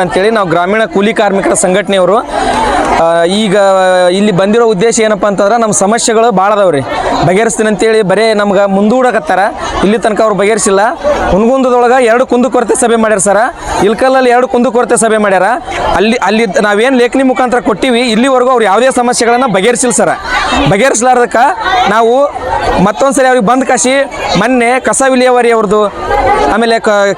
ಅಂತೇಳಿ ನಾವು ಗ್ರಾಮೀಣ ಕೂಲಿ ಕಾರ್ಮಿಕರ ಸಂಘಟನೆಯವರು ಈಗ ಇಲ್ಲಿ ಬಂದಿರೋ ಉದ್ದೇಶ ಏನಪ್ಪ ಅಂತಂದ್ರೆ ನಮ್ಮ ಸಮಸ್ಯೆಗಳು ಭಾಳ ಅದಾವ್ರಿ. ಬಗೆಹರಿಸ್ತೀನಿ ಅಂತೇಳಿ ಬರೀ ನಮ್ಗೆ ಮುಂದೂಡಕತ್ತಾರ. ಇಲ್ಲಿ ತನಕ ಅವ್ರು ಬಗೆಹರಿಸಿಲ್ಲ. ಹುನಗುಂದದೊಳಗೆ 2 ಕುಂದುಕೊರತೆ ಸಭೆ ಮಾಡ್ಯಾರ ಸರ. ಇಲ್ಕಲ್ಲಲ್ಲಿ 2 ಕುಂದುಕೊರತೆ ಸಭೆ ಮಾಡ್ಯಾರ. ಅಲ್ಲಿ ನಾವೇನು ಲೇಖನಿ ಮುಖಾಂತರ ಕೊಟ್ಟಿವಿ, ಇಲ್ಲಿವರೆಗೂ ಅವ್ರು ಯಾವುದೇ ಸಮಸ್ಯೆಗಳನ್ನು ಬಗೆಹರಿಸಿಲ್ಲ ಸರ. ಬಗೆಹರಿಸಲಾರ್ದಕ್ಕೆ ನಾವು ಮತ್ತೊಂದು ಸರಿ ಅವ್ರಿಗೆ ಬಂದು ಕಾಶಿ ಮೊನ್ನೆ ಕಸ ವಿಲೇವಾರಿ ಅವ್ರದ್ದು, ಆಮೇಲೆ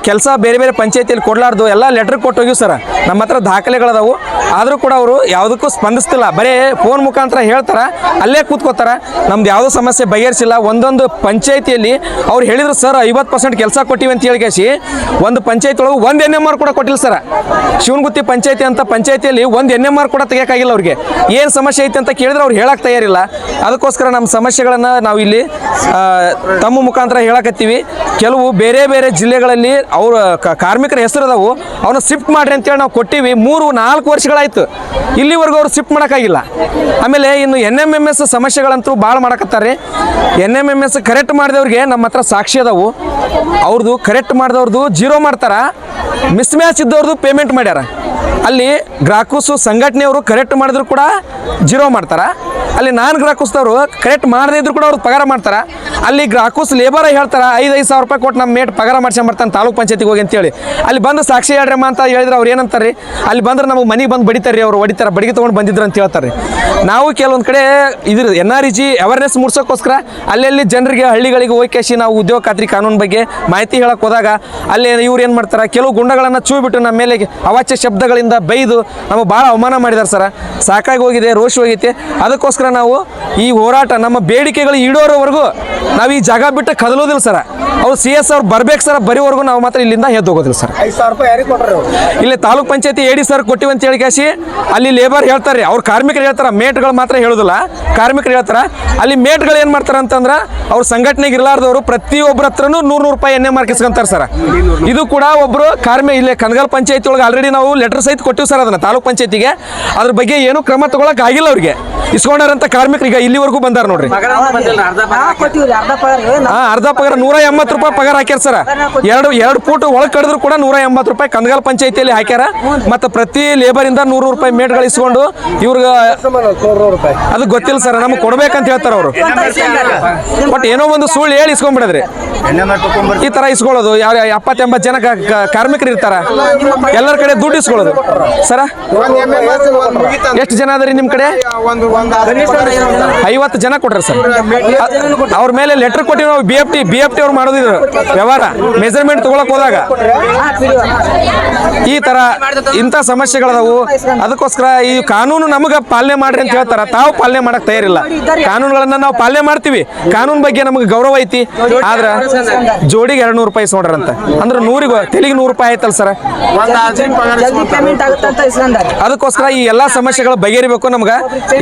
ಕೆಲಸ ಬೇರೆ ಬೇರೆ ಪಂಚಾಯತಿಯಲ್ಲಿ ಕೊಡಲಾರ್ದು ಎಲ್ಲ ಲೆಟ್ರ್ ಕೊಟ್ಟು ಹೋಗಿವಿ ಸರ. ನಮ್ಮ ಹತ್ರ ದಾಖಲೆಗಳದಾವು. ಆದರೂ ಕೂಡ ಅವರು ಯಾವುದಕ್ಕೂ ಸ್ಪಂದಿಸ್ತಿಲ್ಲ. ಬರೀ ಫೋನ್ ಮುಖಾಂತರ ಹೇಳ್ತಾರೆ, ಅಲ್ಲೇ ಕೂತ್ಕೋತಾರೆ. ನಮ್ದು ಯಾವುದೋ ಸಮಸ್ಯೆ ಬಗೆಹರಿಸಿಲ್ಲ. ಒಂದೊಂದು ಪಂಚಾಯತಿಯಲ್ಲಿ ಅವ್ರು ಹೇಳಿದ್ರು ಸರ್ 50% ಕೆಲಸ ಕೊಟ್ಟಿವಿ ಅಂತ ಹೇಳಿ ಕೇಸಿ ಒಂದು ಪಂಚಾಯತಿ ಒಳಗೆ ಒಂದು NMR ಕೂಡ ಕೊಟ್ಟಿಲ್ಲ ಸರ. ಶಿವನಗುತ್ತಿ ಪಂಚಾಯತಿ ಅಂತ ಪಂಚಾಯತಿಯಲ್ಲಿ ಒಂದು NMR ಕೂಡ ತೆಗಿಯೋಕ್ಕಾಗಿಲ್ಲ ಅವ್ರಿಗೆ. ಏನು ಸಮಸ್ಯೆ ಐತೆ ಅಂತ ಕೇಳಿದ್ರೆ ಅವ್ರು ಹೇಳಕ್ಕೆ ತಯಾರಿಲ್ಲ. ಅದಕ್ಕೋಸ್ಕರ ನಮ್ಮ ಸಮಸ್ಯೆಗಳನ್ನು ನಾವು ಇಲ್ಲಿ ತಮ್ಮ ಮುಖಾಂತರ ಹೇಳಕತ್ತೀವಿ. ಕೆಲವು ಬೇರೆ ಬೇರೆ ಜಿಲ್ಲೆಗಳಲ್ಲಿ ಅವ್ರ ಕಾರ್ಮಿಕರ ಹೆಸರದವು, ಅವನ್ನ ಶಿಫ್ಟ್ ಮಾಡ್ರಿ ಅಂತೇಳಿ ನಾವು ಕೊಟ್ಟಿವಿ. 3-4 ವರ್ಷಗಳಾಯ್ತು, ಇಲ್ಲಿವರೆಗೂ ಅವ್ರು ಶಿಫ್ಟ್ ಮಾಡೋಕ್ಕಾಗಿಲ್ಲ. ಆಮೇಲೆ ಇನ್ನು NMMS ಸಮಸ್ಯೆಗಳಂತೂ ಭಾಳ ಮಾಡಕತ್ತಾರೆ. NMMS ಕರೆಕ್ಟ್ ಮಾಡಿದವ್ರಿಗೆ ನಮ್ಮ ಹತ್ರ ಸಾಕ್ಷಿ ಅದಾವು. ಅವ್ರದ್ದು ಕರೆಕ್ಟ್ ಮಾಡಿದವ್ರದ್ದು 0 ಮಾಡ್ತಾರ, ಮಿಸ್ ಮ್ಯಾಚ್ ಇದ್ದವ್ರದ್ದು ಪೇಮೆಂಟ್ ಮಾಡ್ಯಾರ. ಅಲ್ಲಿ ಗ್ರಾಹಕಸು ಸಂಘಟನೆಯವರು ಕರೆಕ್ಟ್ ಮಾಡಿದ್ರು ಕೂಡ 0 ಮಾಡ್ತಾರೆ. ಅಲ್ಲಿ ನಾನ್ ಗ್ರಾಹಕಸ್ದವರು ಕರೆಕ್ಟ್ ಮಾಡದೇ ಇದ್ರು ಕೂಡ ಅವ್ರು ಪಗಾರ ಮಾಡ್ತಾರೆ. ಅಲ್ಲಿ ಗ್ರಾಹಕಸ್ ಲೇಬರ್ ಹೇಳ್ತಾರೆ 5,000 ಸಾವಿರ ರೂಪಾಯಿ ಕೊಟ್ಟು ನಮ್ಮ ಮೇಟ್ ಪಗಾರ ಮಾಡ್ಸ್ಕೊಂಬರ್ತಾನೆ ತಾಲೂಕು ಪಂಚಾಯತಿಗೆ ಹೋಗಿ ಅಂತೇಳಿ. ಅಲ್ಲಿ ಬಂದು ಸಾಕ್ಷಿ ಹೇಳ್ರಮ್ಮ ಅಂತ ಹೇಳಿದ್ರೆ ಅವ್ರು ಏನಂತಾರೆ, ಅಲ್ಲಿ ಬಂದ್ರೆ ನಮಗೆ ಮನೆಗೆ ಬಂದು ಬಡಿತಾರೆ, ಅವ್ರು ಹೊಡಿತಾರೆ, ಬಡಿಗೆ ತೊಗೊಂಡು ಬಂದಿದ್ರು ಅಂತ ಹೇಳ್ತಾರೆ. ನಾವು ಕೆಲವೊಂದು ಕಡೆ ಇದ್ರ NREG ಅವೇರ್ನೆಸ್ ಮೂಡ್ಸೋಕ್ಕೋಸ್ಕರ ಅಲ್ಲೆಲ್ಲಿ ಜನರಿಗೆ ಹಳ್ಳಿಗಳಿಗೆ ಹೋಗಿ ನಾವು ಉದ್ಯೋಗ ಖಾತ್ರಿ ಕಾನೂನು ಬಗ್ಗೆ ಮಾಹಿತಿ ಹೇಳಕ್ಕೆ ಹೋದಾಗ ಅಲ್ಲಿ ಇವ್ರು ಏನು ಮಾಡ್ತಾರೆ, ಕೆಲವು ಗುಂಡಗಳನ್ನು ಚೂಬಿಟ್ಟು ನಮ್ಮ ಮೇಲೆ ಅವಾಚ್ಯ ಶಬ್ದಗಳಿಂದ ಬೈದು ನಮಗೆ ಭಾಳ ಅವಮಾನ ಮಾಡಿದ್ದಾರೆ ಸರ. ಸಾಕಾಗಿ ಹೋಗಿದೆ, ರೋಷ ಹೋಗೈತೆ. ಅದಕ್ಕೋಸ್ಕರ ನಾವು ಈ ಹೋರಾಟ ನಮ್ಮ ಬೇಡಿಕೆಗಳು ಈಡೋರೋವರೆಗೂ ನಾವು ಈ ಜಾಗ ಬಿಟ್ಟು ಕದಲೋದಿಲ್ಲ ಸರ. ಅವ್ರು CS ಅವ್ರು ಬರ್ಬೇಕು ಸರ್, ಬರೀವರೆಗೂ ನಾವು ಮಾತ್ರ ಇಲ್ಲಿಂದ ಎದ್ದು ಹೋಗೋದಿಲ್ಲ ಸರ್. 5,000 ರೂಪಾಯಿ ಯಾರಿಗೆ ಕೊಟ್ಟರು? ಇಲ್ಲಿ ತಾಲೂಕ್ ಪಂಚಾಯತಿ AD ಸರ್ ಕೊಟ್ಟಿವಿ ಅಂತ ಹೇಳಿ ಕಾಶಿ ಅಲ್ಲಿ ಲೇಬರ್ ಹೇಳ್ತಾರೆ, ಅವ್ರು ಕಾರ್ಮಿಕರು ಹೇಳ್ತಾರೆ, ಮೇಟ್ಗಳು ಮಾತ್ರ ಹೇಳೋದಿಲ್ಲ, ಕಾರ್ಮಿಕರು ಹೇಳ್ತಾರೆ. ಅಲ್ಲಿ ಮೇಟ್ಗಳು ಏನು ಮಾಡ್ತಾರೆ ಅಂತಂದ್ರೆ ಅವ್ರ ಸಂಘಟನೆಗೆ ಇರಲಾರ್ದವರು ಪ್ರತಿಯೊಬ್ಬರ ಹತ್ರನೂ 100 ರೂಪಾಯಿ NMR ಇಸ್ಕೊಂತಾರೆ ಸರ್. ಇದು ಕೂಡ ಒಬ್ಬರು ಇಲ್ಲಿ ಕನಗಲ್ ಪಂಚಾಯತಿ ಒಳಗೆ ಆಲ್ರೆಡಿ ನಾವು ಲೆಟರ್ ಸಹಿತ ಕೊಟ್ಟಿವಿ ಸರ್ ಅದನ್ನ ತಾಲೂಕ್ ಪಂಚಾಯತಿಗೆ. ಅದ್ರ ಬಗ್ಗೆ ಏನು ಕ್ರಮ ತಗೊಳಕ್ ಆಗಿಲ್ಲ. ಅವ್ರಿಗೆ ಇಸ್ಕೊಂಡಾರಂತ ಕಾರ್ಮಿಕರಿಗೆ ಇಲ್ಲಿವರೆಗೂ ಬಂದಾರ ನೋಡ್ರಿ. ಅರ್ಧ ಪಗಾರ 180 ರೂಪಾಯಿ ಪಗಾರ ಹಾಕ್ಯಾರ ಸರ್. ಎರಡು ಫೂಟ್ ಒಳಗೆ ಕಡಿದ್ರು ಕೂಡ 180 ರೂಪಾಯಿ ಕನಗಲ್ ಪಂಚಾಯತಿಯಲ್ಲಿ ಹಾಕ್ಯಾರ. ಮತ್ತು ಪ್ರತಿ ಲೇಬರ್ ಇಂದ 100 ರೂಪಾಯಿ ಮೇಟ್ಗಳು ಇಸ್ಕೊಂಡು ಇವ್ರಿಗೆ ಅದು ಗೊತ್ತಿಲ್ಲ ಸರ್, ನಮ್ಗೆ ಕೊಡ್ಬೇಕಂತ ಹೇಳ್ತಾರೆ ಅವರು. ಬಟ್ ಏನೋ ಒಂದು ಸುಳ್ಳು ಹೇಳಿ ಇಸ್ಕೊಂಡ್ಬಿಡದ್ರಿ. ಈ ತರ ಇಸ್ಕೊಳ್ಳೋದು 70-80 ಜನ ಕಾರ್ಮಿಕರು ಇರ್ತಾರ, ಎಲ್ಲರ ಕಡೆ ದುಡ್ಡು ಇಸ್ಕೊಳ್ಳೋದು ಸರ. ಎಷ್ಟು ಜನ ಅದರಿ ನಿಮ್ಮ ಕಡೆ? 50 ಜನ ಕೊಟ್ರಿ ಸರ್. ಅವ್ರ ಮೇಲೆ ಲೆಟರ್ ಕೊಟ್ಟಿವಿ ನಾವು. BFT ಅವ್ರು ಮಾಡೋದಿದ್ರು ವ್ಯವಹಾರ ಮೆಜರ್ಮೆಂಟ್ ತಗೊಳಕ್ ಹೋದಾಗ ಈ ತರ ಇಂಥ ಸಮಸ್ಯೆಗಳದಾವು. ಅದಕ್ಕೋಸ್ಕರ ಈ ಕಾನೂನು ನಮಗೆ ಪಾಲನೆ ಮಾಡ್ರಿ ಅಂತ ಹೇಳ್ತಾರ, ತಾವು ಪಾಲನೆ ಮಾಡಕ್ ತಯಾರಿಲ್ಲ. ಕಾನೂನುಗಳನ್ನ ನಾವು ಪಾಲನೆ ಮಾಡ್ತೀವಿ, ಕಾನೂನು ಬಗ್ಗೆ ನಮಗೆ ಗೌರವ ಐತಿ. ಆದ್ರೆ ಜೋಡಿಗೆ 200 ರೂಪಾಯಿ ಇಸ್ಕೊಂಡ್ರಂತ ಅಂದ್ರೆ 100 ತೆಲಿಗೆ 100 ರೂಪಾಯಿ ಆಯ್ತಲ್ಲ ಸರ್. ಅದಕ್ಕೋಸ್ಕರ ಈ ಎಲ್ಲಾ ಸಮಸ್ಯೆಗಳು ಬಗೆಹರಿಬೇಕು. ನಮ್ಗೆ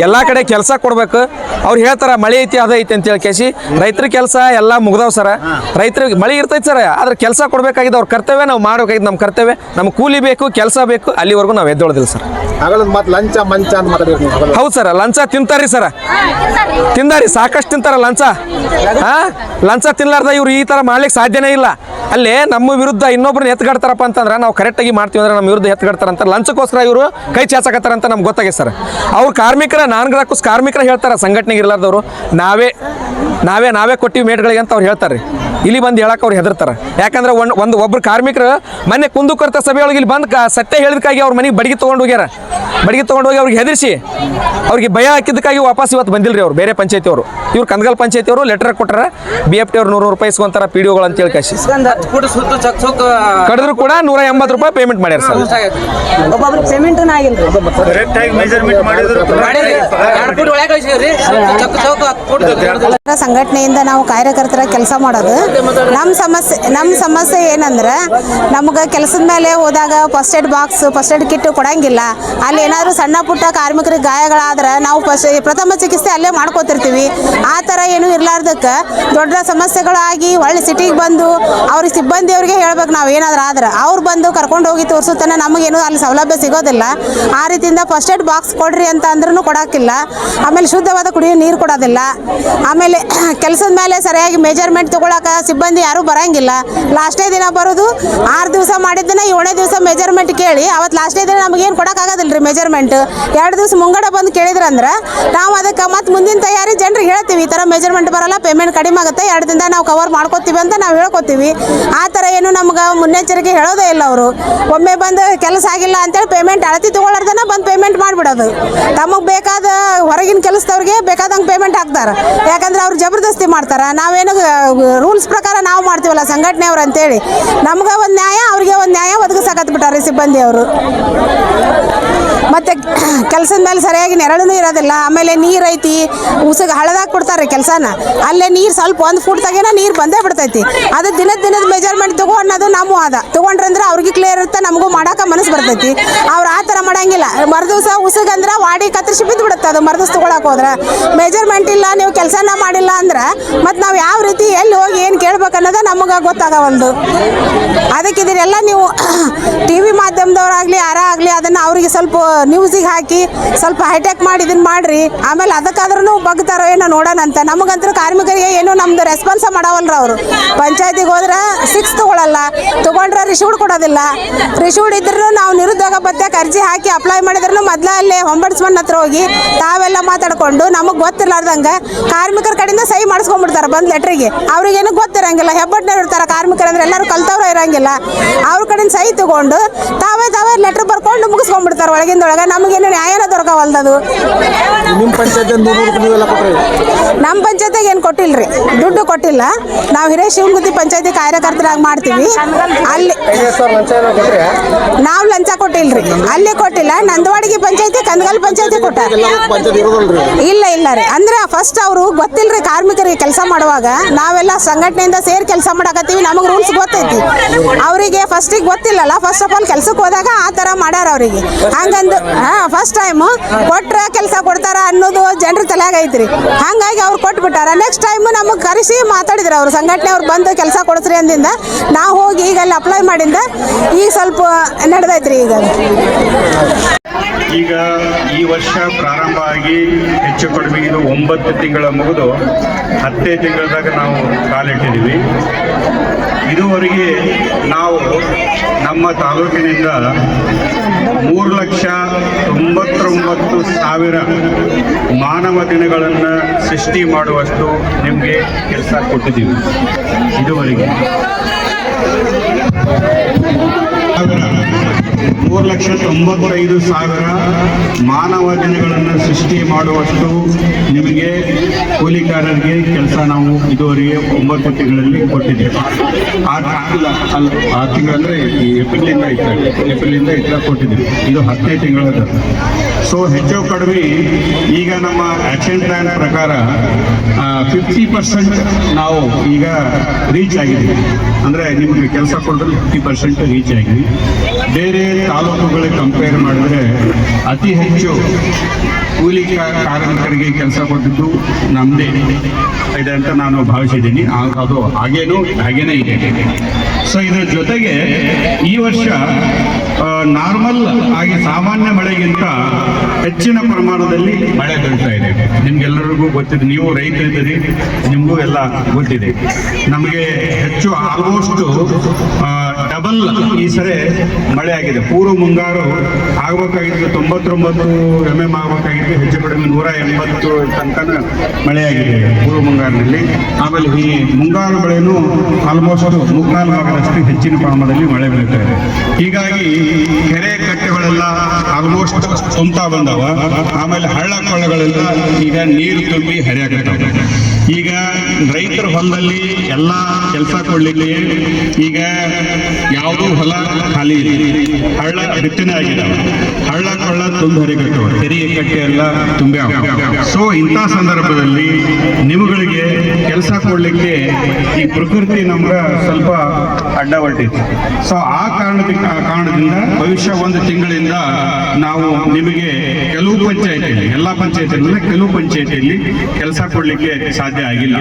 ಎಲ್ಲಾ ಕಡೆ ಕೆಲಸ ಕೊಡ್ಬೇಕು. ಅವ್ರು ಹೇಳ್ತಾರ ಮಳೆ ಐತಿ ಅದ ಐತಿ ಅಂತ ಹೇಳಿ ಕೇಸಿ ರೈತರ ಕೆಲಸ ಎಲ್ಲ ಮುಗ್ದಾವ್ ಸರ. ರೈತರಿಗೆ ಮಳೆ ಇರ್ತೈತಿ ಸರ್, ಆದ್ರೆ ಕೆಲಸ ಕೊಡ್ಬೇಕಾಗಿದ್ದು ಅವ್ರ ಕರ್ತವ್ಯ, ನಾವು ಮಾಡ್ಬೇಕಾಗಿದ್ದು ನಮ್ಮ ಕರ್ತವ್ಯ. ನಮ್ಗೆ ಕೂಲಿ ಬೇಕು, ಕೆಲಸ ಬೇಕು, ಅಲ್ಲಿವರೆಗೂ ನಾವು ಎದ್ದೊಳದಿಲ್ಲ ಸರ್. ಹೌದು ಸರ್, ಲಂಚ ತಿಂತಾರಿ ಸರ, ತಿಂದಾರಿ ಸಾಕಷ್ಟು ತಿಂತಾರ ಲಂಚ. ಲಂಚ ತಿನ್ಲಾರ್ದ ಇವ್ರು ಈ ತರ ಮಾಡ್ಲಿಕ್ಕೆ ಸಾಧ್ಯನೇ ಇಲ್ಲ. ಅಲ್ಲೇ ನಮ್ಮ ವಿರುದ್ಧ ಇನ್ನೊಬ್ರನ್ನ ಎತ್ಗಾಡ್ತಾರಪ್ಪ ಅಂತಂದ್ರೆ ನಾವು ಕರೆಕ್ಟಾಗಿ ಮಾಡ್ತೀವಿ ಅಂದ್ರೆ ನಮ್ಮ ವಿರುದ್ಧ ಎತ್ಗಾಡ್ತಾರಂತ ಲಂಚಕ್ಕೋಸ್ಕರ ಇವರು ಕೈ ಚಾಚಕತ್ತಾರ ಅಂತ ನಮ್ಗೆ ಗೊತ್ತಾಗಿದೆ ಸರ್. ಅವ್ರು ಕಾರ್ಮಿಕರ ನಾನ್ ಗ್ರಾಹಕಸ್ ಕಾರ್ಮಿಕರ ಹೇಳ್ತಾರ, ಸಂಘಟನೆಗೆ ಇರ್ಲಾರ್ದವ್ರು ನಾವೇ ಕೊಟ್ಟಿವಿ ಮೇಟ್ಗಳಿಗೆ ಅಂತ ಅವ್ರು ಹೇಳ್ತಾರೆ. ಇಲ್ಲಿ ಬಂದು ಹೇಳಕ್ಕೆ ಅವ್ರು ಹೆದರ್ತಾರೆ. ಯಾಕಂದ್ರೆ ಒಬ್ರು ಕಾರ್ಮಿಕರು ಮೊನ್ನೆ ಕುಂದುಕೊರತೆ ಸಭೆಯೊಳಗೆ ಇಲ್ಲಿ ಬಂದು ಸತ್ಯ ಹೇಳಿದಕ್ಕಾಗಿ ಅವ್ರ ಮನೆಗೆ ಬಡಿಗೆ ತೊಗೊಂಡು ಹೋಗ್ಯಾರ. ಬಡಿಗೆ ತೊಗೊಂಡು ಹೋಗಿ ಅವ್ರಿಗೆ ಹೆದರಿಸಿ ಅವ್ರಿಗೆ ಭಯ ಹಾಕಿದ್ದಕ್ಕಾಗಿ ವಾಪಸ್ ಇವತ್ತು ಬಂದಿಲ್ರಿ ಅವ್ರು. ಬೇರೆ ಪಂಚಾಯತಿ ಅವರು, ಇವ್ರು ಕನಗಲ್ ಪಂಚಾಯತಿ ಅವರು ಲೆಟರ್ ಕೊಟ್ಟಾರ. BFT ಅವ್ರು 100 ರೂಪಾಯಿ ಇಸ್ಕೊಂತಾರ PDOಗಳು ಅಂತ ಹೇಳಿ ಕಾಶಿ ಕಡಿದ್ರು ಕೂಡ 180 ರೂಪಾಯಿ ಪೇಮೆಂಟ್ ಮಾಡ್ಯಾರ ಸರ್. ಸಂಘಟನೆಯಿಂದ ನಾವು ಕಾರ್ಯಕರ್ತರ ಕೆಲಸ ಮಾಡೋದು. ನಮ್ಮ ಸಮಸ್ಯೆ ಏನಂದ್ರೆ ನಮ್ಗೆ ಕೆಲಸದ ಮೇಲೆ ಹೋದಾಗ first aid box, first aid kit ಕೊಡಂಗಿಲ್ಲ. ಅಲ್ಲಿ ಏನಾದರೂ ಸಣ್ಣ ಪುಟ್ಟ ಕಾರ್ಮಿಕರಿಗೆ ಗಾಯಗಳಾದ್ರೆ ನಾವು ಪ್ರಥಮ ಚಿಕಿತ್ಸೆ ಅಲ್ಲೇ ಮಾಡ್ಕೋತಿರ್ತೀವಿ. ಆ ಥರ ಏನೂ ಇರಲಾರ್ದಕ್ಕೆ ದೊಡ್ಡ ಸಮಸ್ಯೆಗಳಾಗಿ ಒಳ್ಳೆ ಸಿಟಿಗೆ ಬಂದು ಅವ್ರಿಗೆ ಸಿಬ್ಬಂದಿಯವ್ರಿಗೆ ಹೇಳ್ಬೇಕು ನಾವು ಏನಾದರೂ ಆದ್ರೆ ಅವ್ರು ಬಂದು ಕರ್ಕೊಂಡು ಹೋಗಿ ತೋರಿಸುತ್ತಾನೆ. ನಮಗೇನು ಅಲ್ಲಿ ಸೌಲಭ್ಯ ಸಿಗೋದಿಲ್ಲ. ಆ ರೀತಿಯಿಂದ ಫಸ್ಟ್ ಏಡ್ ಬಾಕ್ಸ್ ಕೊಡ್ರಿ ಅಂತ ಅಂದ್ರೂ ಕೊಡೋಕ್ಕಿಲ್ಲ. ಆಮೇಲೆ ಶುದ್ಧವಾದ ಕುಡಿಯೋ ನೀರು ಕೊಡೋದಿಲ್ಲ. ಆಮೇಲೆ ಕೆಲಸದ ಮೇಲೆ ಸರಿಯಾಗಿ ಮೆಜರ್ಮೆಂಟ್ ತೊಗೊಳಕ್ಕೆ ಮಾಡಕ್ಕೆ ಸಿಬ್ಬಂದಿ ಯಾರೂ ಬರಂಗಿಲ್ಲ. ಲಾಸ್ಟೇ ದಿನ ಬರೋದು, 6 ದಿವಸ ಮಾಡಿದ್ದನ್ನ 7ನೇ ದಿವಸ ಮೆಜರ್ಮೆಂಟ್ ಕೇಳಿ ಅವತ್ತು ಲಾಸ್ಟೇ ದಿನ ನಮಗೇನು ಕೊಡೋಕ್ಕಾಗೋದಿಲ್ಲ ರೀ ಮೆಜರ್ಮೆಂಟ್. 2 ದಿವಸ ಮುಂಗಡೆ ಬಂದು ಕೇಳಿದ್ರಂದ್ರೆ ನಾವು ಅದಕ್ಕೆ ಮತ್ತೆ ಮುಂದಿನ ತಯಾರಿ ಜನರಿಗೆ ಹೇಳ್ತೀವಿ, ಈ ಥರ ಮೆಜರ್ಮೆಂಟ್ ಬರಲ್ಲ, ಪೇಮೆಂಟ್ ಕಡಿಮೆ ಆಗುತ್ತೆ, 2 ದಿನದಾಗ ನಾವು ಕವರ್ ಮಾಡ್ಕೋತೀವಿ ಅಂತ ನಾವು ಹೇಳ್ಕೊತೀವಿ. ಆ ಥರ ಏನು ನಮ್ಗೆ ಮುನ್ನೆಚ್ಚರಿಕೆ ಹೇಳೋದೇ ಇಲ್ಲ ಅವರು. ಒಮ್ಮೆ ಬಂದು ಕೆಲಸ ಆಗಿಲ್ಲ ಅಂತೇಳಿ ಪೇಮೆಂಟ್ ಅಳತಿ ತೊಗೊಳ್ಳೋದನ್ನ ಬಂದು ಪೇಮೆಂಟ್ ಮಾಡಿಬಿಡೋದು. ತಮಗೆ ಬೇಕಾದ ಹೊರಗಿನ ಕೆಲಸದವ್ರಿಗೆ ಬೇಕಾದಂಗೆ ಪೇಮೆಂಟ್ ಹಾಕ್ತಾರೆ, ಯಾಕಂದ್ರೆ ಅವ್ರು ಜಬರ್ದಸ್ತಿ ಮಾಡ್ತಾರೆ. ನಾವೇನು ರೂಲ್ಸ್ ಪ್ರಕಾರ ನಾವು ಮಾಡ್ತೀವಲ್ಲ ಸಂಘಟನೆಯವ್ರು ಅಂತೇಳಿ, ನಮ್ಗೆ ಒಂದು ನ್ಯಾಯ ಅವ್ರಿಗೆ ಒಂದು ನ್ಯಾಯ ಒದಗಿಸಾಕತ್ಬಿಟ್ಟಾರೆ ಸಿಬ್ಬಂದಿ ಅವರು. ಮತ್ತು ಕೆಲಸದ ಮೇಲೆ ಸರಿಯಾಗಿ ನೆರಳು ಇರೋದಿಲ್ಲ. ಆಮೇಲೆ ನೀರು ಐತಿ, ಉಸುಗ ಹಳದಾಗಿ ಕೊಡ್ತಾರೆ ಕೆಲಸನ, ಅಲ್ಲೇ ನೀರು ಸ್ವಲ್ಪ 1 ಫೂಟ್ ತಗೇನ ನೀರು ಬಂದೇ ಬಿಡ್ತೈತಿ. ಅದು ದಿನದ ಮೆಜರ್ಮೆಂಟ್ ತಗೋ ಅನ್ನೋದು ನಮ್ಮ ತೊಗೊಂಡ್ರಂದ್ರೆ ಅವ್ರಿಗೆ ಕ್ಲಿಯರ್ ಇರುತ್ತೆ, ನಮಗೂ ಮಾಡೋಕೆ ಮನಸ್ಸು ಬರ್ತೈತಿ. ಅವ್ರು ಆ ಥರ ಮಾಡಂಗಿಲ್ಲ. ಮರುದಿವಸ ಉಸುಗಂದ್ರೆ ವಾಡಿ ಕತ್ತರಿಸಿ ಬಿದ್ದು ಬಿಡುತ್ತೆ. ಅದು ಮರುದಿವಸ ತೊಗೊಳಕ್ಕೆ ಹೋದ್ರೆ ಮೆಜರ್ಮೆಂಟ್ ಇಲ್ಲ, ನೀವು ಕೆಲಸನ ಮಾಡಿಲ್ಲ ಅಂದ್ರೆ ಮತ್ತು ನಾವು ಯಾವ ರೀತಿ ಎಲ್ಲಿ ಹೋಗಿ ಏನು ಕೇಳ್ಬೇಕು ಅನ್ನೋದು ನಮಗೆ ಗೊತ್ತಾಗವಲ್ದು. ಅದಕ್ಕೆ ಇದನ್ನೆಲ್ಲ ನೀವು ಟಿ ವಿ ಮಾಧ್ಯಮದವರಾಗಲಿ ಯಾರಾಗಲಿ ಅದನ್ನು ಅವರಿಗೆ ಸ್ವಲ್ಪ ನ್ಯೂಸಿಗೆ ಹಾಕಿ ಸ್ವಲ್ಪ ಹೈಟೆಕ್ ಮಾಡಿ ಇದನ್ನು ಮಾಡಿರಿ. ಆಮೇಲೆ ಅದಕ್ಕಾದ್ರೂ ಬಗ್ತಾರೋ ಏನೋ ನೋಡೋಣ ಅಂತ. ನಮಗಂತೂ ಕಾರ್ಮಿಕರಿಗೆ ಏನು ನಮ್ದು ರೆಸ್ಪಾನ್ಸ ಮಾಡವಲ್ರ ಅವರು. ಪಂಚಾಯತಿಗೆ ಹೋದ್ರೆ 6 ತೊಗೊಳಲ್ಲ, ತೊಗೊಂಡ್ರೆ ರಿಶೀವ್ಡ್ ಕೊಡೋದಿಲ್ಲ. ರಿಶೀವ್ಡ್ ಇದ್ರೂ ನಾವು ನಿರುದ್ಯೋಗ ಭತ್ಯಕ್ಕೆ ಅರ್ಜಿ ಹಾಕಿ ಅಪ್ಲೈ ಮಾಡಿದ್ರೂ ಮೊದಲ ಅಲ್ಲೇ ಒಂಬಡ್ಸ್ಮನ್ ಹತ್ರ ಹೋಗಿ ತಾವೆಲ್ಲ ಮಾತಾಡ್ಕೊಂಡು ನಮಗೆ ಗೊತ್ತಿರ್ಲಾರ್ದಂಗೆ ಕಾರ್ಮಿಕರ ಕಡೆಯಿಂದ ಸಹಿ ಮಾಡಿಸ್ಕೊಂಡ್ಬಿಡ್ತಾರೆ ಬಂದು ಲೆಟ್ರಿಗೆ. ಅವ್ರಿಗೇನು ಗೊತ್ತಿರಂಗಿಲ್ಲ, ಹೆಬ್ಬಟ್ಟಿನವ್ರು ಇರ್ತಾರೆ ಕಾರ್ಮಿಕರು ಅಂದ್ರೆ ಎಲ್ಲರೂ ಕಲ್ತವ್ರು ಇರಂಗಿಲ್ಲ. ಅವ್ರ ಕಡೆಯಿಂದ ಸಹಿ ತಗೊಂಡು ತಾವೇ ಲೆಟ್ರ್ ಬರ್ಕೊಂಡು ಮುಗಿಸ್ಕೊಂಡ್ಬಿಡ್ತಾರೆ ಒಳಗಿಂದೊಳಗೆ. ನಮಗೇನು ನ್ಯಾಯನ ದೊರಕವಲ್ದದು. ನಿಮ್ಮ ನಮ್ಮ ಪಂಚಾಯತಿಗೆ ಏನು ಕೊಟ್ಟಿಲ್ರಿ, ದುಡ್ಡು ಕೊಟ್ಟಿಲ್ಲ. ನಾವು ಹಿರೇಶಿವಮೂರ್ತಿ ಪಂಚಾಯತಿ ಕಾರ್ಯಕರ್ತರಾಗಿ ಮಾಡ್ತೀವಿ. ಅಲ್ಲಿ ನಾವು ಲಂಚ ಕೊಟ್ಟಿಲ್ರಿ, ಅಲ್ಲಿ ಕೊಟ್ಟಿಲ್ಲ. ನಂದವಾಡಿಗೆ ಪಂಚಾಯತಿ, ಕಂದಗಲ್ ಪಂಚಾಯತಿ ಕೊಟ್ಟಾರ. ಇಲ್ಲ ರೀ, ಅಂದ್ರೆ ಫಸ್ಟ್ ಅವರು ಗೊತ್ತಿಲ್ರಿ ಕಾರ್ಮಿಕರಿಗೆ ಕೆಲಸ ಮಾಡುವಾಗ. ನಾವೆಲ್ಲ ಸಂಘಟನೆಯಿಂದ ಸೇರಿ ಕೆಲಸ ಮಾಡಕತ್ತೀವಿ, ನಮಗೆ ರೂಲ್ಸ್ ಗೊತ್ತೈತಿ. ಅವರಿಗೆ ಫಸ್ಟಿಗೆ ಗೊತ್ತಿಲ್ಲಲ್ಲ. ಫಸ್ಟ್ ಆಫ್ ಆಲ್ ಕೆಲ್ಸಕ್ಕೆ ಹೋದಾಗ ಆ ಥರ ಮಾಡ್ಯಾರ ಅವರಿಗೆ. ಹಂಗಂದು ಫಸ್ಟ್ ಟೈಮು ಕೊಟ್ರೆ ಕೆಲಸ ಕೊಡ್ತಾರ ಅನ್ನೋದು ಜನರ ತಲೆಯಾಗ ಐತ್ರಿ. ಹಾಗಾಗಿ ಅವ್ರು ಕೊಟ್ಬಿಟ್ಟಾರ. ನೆಕ್ಸ್ಟ್ ಟೈಮು ನಮಗೆ ಕರೆಸಿ ಮಾತಾಡಿದ್ರು ಅವರು, ಸಂಘಟನೆಯವ್ರು ಬಂದು ಕೆಲಸ ಕೊಡಿಸ್ರಿ ಅಂದಿಂದ ನಾವು ಹೋಗಿ ಈಗ ಅಲ್ಲಿ ಅಪ್ಲೈ ಮಾಡಿಂದ ಈಗ ಸ್ವಲ್ಪ ನಡೆದೈತ್ರಿ. ಈಗ ಈ ವರ್ಷ ಪ್ರಾರಂಭ ಆಗಿ ಹೆಚ್ಚು ಕಡಿಮೆ ಇದು 9 ತಿಂಗಳ ಮುಗಿದು 10ನೇ ತಿಂಗಳದಾಗ ನಾವು ಕಾಲಿಟ್ಟಿದ್ದೀವಿ. ಇದುವರೆಗೆ ನಾವು ನಮ್ಮ ತಾಲೂಕಿನಿಂದ 3,99,000 ಮಾನವ ದಿನಗಳನ್ನು ಸೃಷ್ಟಿ ಮಾಡುವಷ್ಟು ನಿಮಗೆ ಕೆಲಸ ಕೊಟ್ಟಿದ್ದೀವಿ. ಇದುವರೆಗೆ 3,95,000 ಮಾನವ ದಿನಗಳನ್ನು ಸೃಷ್ಟಿ ಮಾಡುವಷ್ಟು ನಿಮಗೆ ಕೂಲಿಕಾರರಿಗೆ ಕೆಲಸ ನಾವು ಇದುವರೆಗೆ 9 ತಿಂಗಳಲ್ಲಿ ಕೊಟ್ಟಿದ್ದೇವೆ. ಆ ತಿಂಗಳಂದರೆ ಏಪ್ರಿಲಿಂದ ಇತ್ತ ಕೊಟ್ಟಿದ್ದೀವಿ. ಇದು 10ನೇ ತಿಂಗಳದ. ಸೊ ಹೆಚ್ಚು ಕಡಿಮೆ ಈಗ ನಮ್ಮ ಆ್ಯಕ್ಷನ್ ಪ್ಲ್ಯಾನ್ ಪ್ರಕಾರ 50% ನಾವು ಈಗ ರೀಚ್ ಆಗಿದ್ದೀವಿ. ಅಂದರೆ ನಿಮಗೆ ಕೆಲಸ ಕೊಡೋದು 50% ರೀಚ್ ಆಗಿದ್ವಿ. ಬೇರೆ ತಾಲೂಕುಗಳಿಗೆ ಕಂಪೇರ್ ಮಾಡಿದ್ರೆ ಅತಿ ಹೆಚ್ಚು ಕೂಲಿ ಕಾರ್ಮಿಕರಿಗೆ ಕೆಲಸ ಕೊಟ್ಟಿದ್ದು ನಮ್ಮದೇ ಇದೆ ಅಂತ ನಾನು ಭಾವಿಸಿದ್ದೀನಿ. ಅದು ಹಾಗೇನೇ ಇದೆ. ಸೊ ಇದರ ಜೊತೆಗೆ ಈ ವರ್ಷ ನಾರ್ಮಲ್ ಆಗಿ ಸಾಮಾನ್ಯ ಮಳೆಗಿಂತ ಹೆಚ್ಚಿನ ಪ್ರಮಾಣದಲ್ಲಿ ಮಳೆ ಬೀಳ್ತಾ ಇದೆ. ನಿಮ್ಗೆಲ್ಲರಿಗೂ ಗೊತ್ತಿದೆ, ನೀವು ರೈತರಿದ್ದೀರಿ, ನಿಮಗೂ ಎಲ್ಲ ಗೊತ್ತಿದೆ. ನಮಗೆ ಹೆಚ್ಚು ಆಲ್ಮೋಸ್ಟ್ ಡಬಲ್ ಈ ಸರಿ ಮಳೆ ಆಗಿದೆ. ಪೂರ್ವ ಮುಂಗಾರು ಆಗಬೇಕಾಗಿದ್ದು 99 mm ಆಗಬೇಕಾಗಿದ್ದು ಹೆಚ್ಚು ಕಡಿಮೆ 180 ತನಕ ಮಳೆ ಆಗಿದೆ ಪೂರ್ವ ಮುಂಗಾರಿನಲ್ಲಿ. ಆಮೇಲೆ ಈ ಮುಂಗಾರು ಮಳೆನೂ ಆಲ್ಮೋಸ್ಟ್ 3-4 ಭಾಗದಷ್ಟು ಹೆಚ್ಚಿನ ಪ್ರಮಾಣದಲ್ಲಿ ಮಳೆ ಬೀಳ್ತಾ ಇದೆ. ಹೀಗಾಗಿ ಕೆರೆ ಕಟ್ಟೆಗಳೆಲ್ಲ ಆಲ್ಮೋಸ್ಟ್ ತುಂಬ್ತಾ ಬಂದವ. ಆಮೇಲೆ ಹಳ್ಳ ಕೊಳ್ಳಗಳೆಲ್ಲ ಈಗ ನೀರು ತುಂಬಿ ಹರಿಯಾಗತ್ತವೆ. ಈಗ ರೈತರ ಹೊಲದಲ್ಲಿ ಎಲ್ಲ ಕೆಲಸ ಕೊಡ್ಲಿಕ್ಕೆ ಈಗ ಯಾವುದೂ ಹೊಲ ಖಾಲಿ ಇದೆ, ಹಳ್ಳ ಬಿತ್ತನೆ ಆಗಿದ್ದಾವೆ, ಹಳ್ಳ ಕೊಳ್ಳ ತುಂಬಿ ಹರಿಯಾಗತ್ತವೆ, ಕೆರೆ ಕಟ್ಟೆ ಎಲ್ಲ ತುಂಬಿ. ಸೊ ಇಂಥ ಸಂದರ್ಭದಲ್ಲಿ ನಿಮ್ಗಳಿಗೆ ಕೆಲಸ ಕೊಡ್ಲಿಕ್ಕೆ ಈ ಪ್ರಕೃತಿ ನಮ್ಗೆ ಸ್ವಲ್ಪ ಅಡ್ಡ ಹೊಟ್ಟಿತ್ತು. ಸೊ ಆ ಕಾರಣದಿಂದ ಭವಿಷ್ಯ 1 ತಿಂಗಳಿಂದ ನಾವು ನಿಮಗೆ ಕೆಲವು ಪಂಚಾಯತಿಯಲ್ಲಿ, ಎಲ್ಲ ಪಂಚಾಯತಿಯಲ್ಲಿ ಕೆಲವು ಪಂಚಾಯತಿಯಲ್ಲಿ ಕೆಲಸ ಕೊಡ್ಲಿಕ್ಕೆ ಸಾಧ್ಯ ಆಗಿಲ್ಲ.